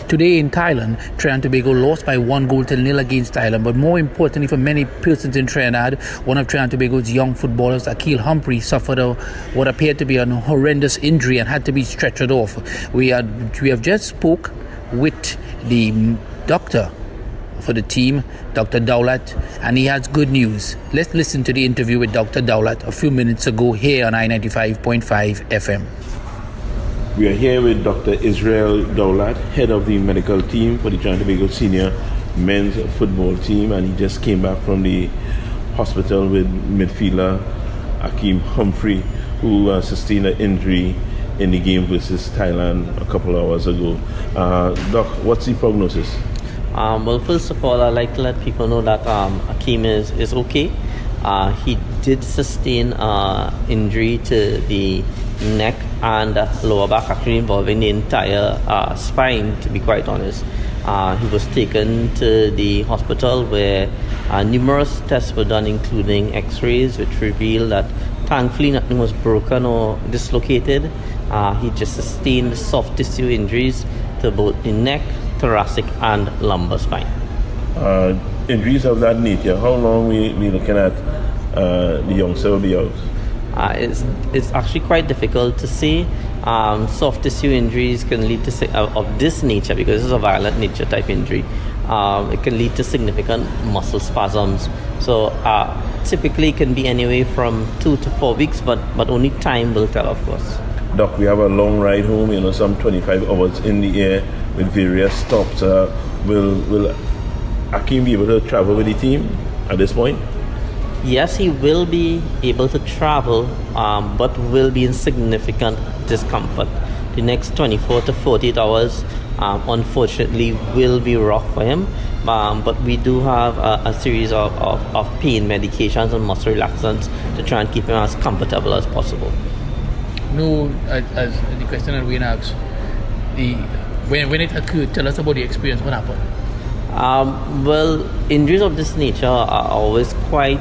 Today in Thailand, Trinidad and Tobago lost by 1-0 against Thailand. But more importantly for many persons in Trinidad, one of Trinidad and Tobago's young footballers, Akil Humphrey, suffered what appeared to be a horrendous injury and had to be stretchered off. We have just spoke with the doctor for the team, Dr. Dowlat, and he has good news. Let's listen to the interview with Dr. Dowlat a few minutes ago here on I-95.5 FM. We are here with Dr. Israel Dowlat, head of the medical team for the Trinidad and Tobago senior men's football team, and he just came back from the hospital with midfielder Akil Humphrey, who sustained an injury in the game versus Thailand a couple of hours ago. Doc, what's the prognosis? Well, first of all, I'd like to let people know that Akeem is okay. He did sustain injury to the neck and lower back, actually involving the entire spine, to be quite honest. He was taken to the hospital where numerous tests were done, including x-rays, which revealed that thankfully nothing was broken or dislocated. He just sustained soft tissue injuries to both the neck, thoracic and lumbar spine. Injuries of that nature, how long we looking at the youngster will be out? It's actually quite difficult to say. Soft tissue injuries can lead to of this nature, because this is a violent nature type injury. It can lead to significant muscle spasms. So typically it can be anywhere from 2 to 4 weeks, but only time will tell, of course. Doc, we have a long ride home, some 25 hours in the air with various stops. Will Akeem be able to travel with the team at this point? Yes, he will be able to travel, but will be in significant discomfort. The next 24 to 48 hours, unfortunately, will be rough for him. But we do have a series of pain medications and muscle relaxants to try and keep him as comfortable as possible. No, as the question that we asked, when it occurred, tell us about the experience. What happened? Well, injuries of this nature are always quite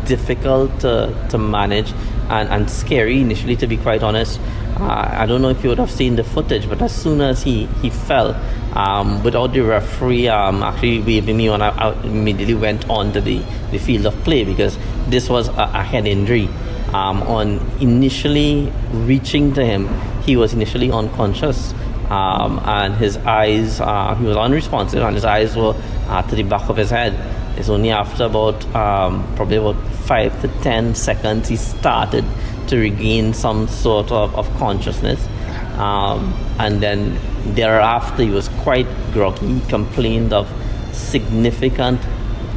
difficult to manage and scary initially, to be quite honest. I don't know if you would have seen the footage, but as soon as he fell, without the referee actually waving me on, I immediately went on to the field of play, because this was a head injury. On initially reaching to him, he was initially unconscious. And his eyes, he was unresponsive, and his eyes were to the back of his head. It's only after probably about 5 to 10 seconds he started to regain some sort of consciousness. And then thereafter he was quite groggy. He complained of significant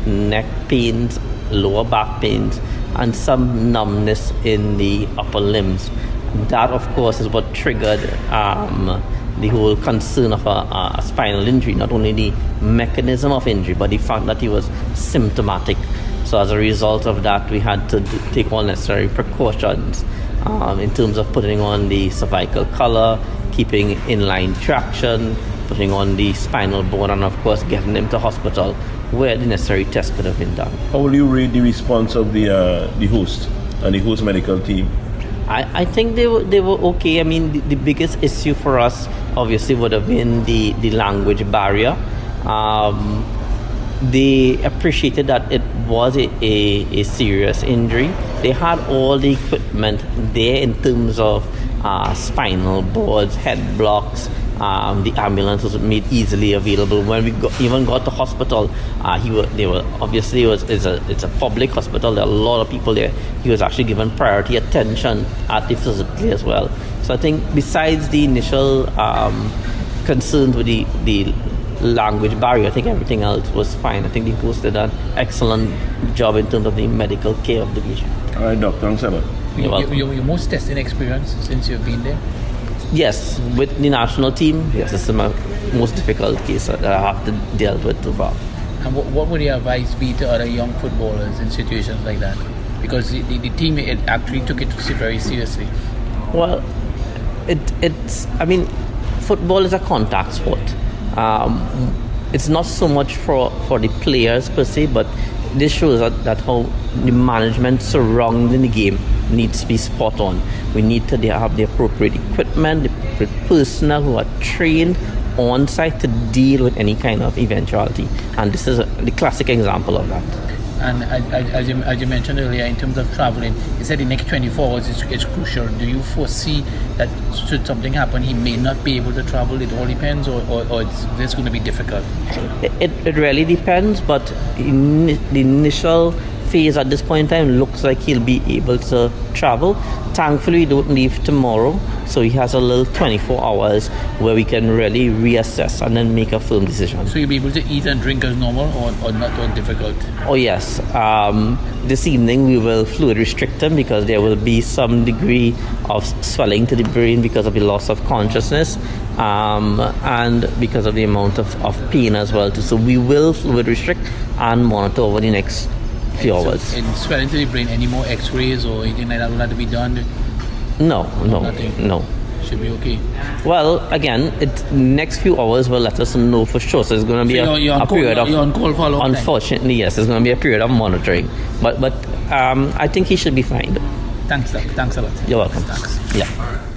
neck pains, lower back pains, and some numbness in the upper limbs. That, of course, is what triggered the whole concern of a spinal injury, not only the mechanism of injury, but the fact that he was symptomatic. So as a result of that, we had to take all necessary precautions in terms of putting on the cervical collar, keeping inline traction, putting on the spinal board, and of course getting him to hospital where the necessary tests could have been done. How will you rate the response of the host and the host medical team? I think they were okay. I mean, the biggest issue for us obviously would have been the language barrier. They appreciated that it was a serious injury. They had all the equipment there in terms of spinal boards, head blocks. The ambulance was made easily available. When we got to hospital, it's a public hospital. There are a lot of people there. He was actually given priority attention at the facility as well. So I think besides the initial concerns with the language barrier, I think everything else was fine. I think the host did an excellent job in terms of the medical care of the patient. All right, Dr. Ansela. Your most testing experience since you've been there? Yes, with the national team, yes, this is my most difficult case that I have to deal with so far. And what would your advice be to other young footballers in situations like that? Because the team actually took it very seriously. Well, I mean, football is a contact sport. It's not so much for the players per se, but this shows that how the management surrounding the game needs to be spot on. We need to have the appropriate equipment, the appropriate personnel who are trained on site to deal with any kind of eventuality. And this is the classic example of that. And as you mentioned earlier, in terms of traveling, you said the next 24 hours is crucial. Do you foresee that should something happen, he may not be able to travel? It all depends, or it's going to be difficult? It really depends, but the initial phase at this point in time looks like he'll be able to travel. Thankfully, we don't leave tomorrow, so he has a little 24 hours where we can really reassess and then make a firm decision. So you'll be able to eat and drink as normal, or not, or difficult? Oh yes. This evening we will fluid restrict him because there will be some degree of swelling to the brain because of the loss of consciousness, and because of the amount of pain as well too. So we will fluid restrict and monitor over the next few hours. So in swelling to the brain, any more x-rays or anything like that will have to be done? No. Should be okay. Well, again, next few hours will let us know for sure. So it's going to be a period of. You're on call for a long unfortunately, time. Yes, it's going to be a period of monitoring. But I think he should be fine. Thanks a lot. You're welcome. Thanks. Yeah.